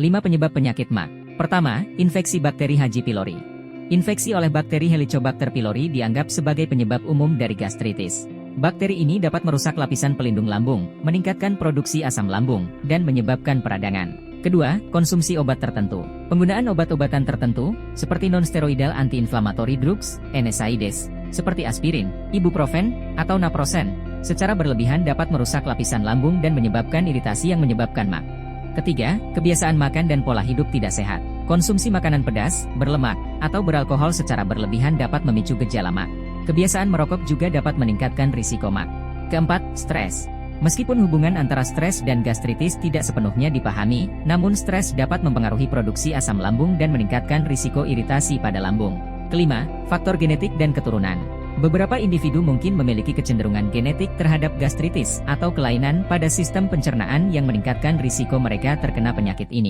5 penyebab penyakit MAC. Pertama, infeksi bakteri H. pylori. Infeksi oleh bakteri Helicobacter pylori dianggap sebagai penyebab umum dari gastritis. Bakteri ini dapat merusak lapisan pelindung lambung, meningkatkan produksi asam lambung, dan menyebabkan peradangan. Kedua, konsumsi obat tertentu. Penggunaan obat-obatan tertentu, seperti non-steroidal anti-inflammatory drugs, NSAIDs, seperti aspirin, ibuprofen, atau naproxen, secara berlebihan dapat merusak lapisan lambung dan menyebabkan iritasi yang menyebabkan MAC. Ketiga, kebiasaan makan dan pola hidup tidak sehat. Konsumsi makanan pedas, berlemak, atau beralkohol secara berlebihan dapat memicu gejala MAC. Kebiasaan merokok juga dapat meningkatkan risiko MAC. Keempat, stres. Meskipun hubungan antara stres dan gastritis tidak sepenuhnya dipahami, namun stres dapat mempengaruhi produksi asam lambung dan meningkatkan risiko iritasi pada lambung. Kelima, faktor genetik dan keturunan. Beberapa individu mungkin memiliki kecenderungan genetik terhadap gastritis atau kelainan pada sistem pencernaan yang meningkatkan risiko mereka terkena penyakit ini.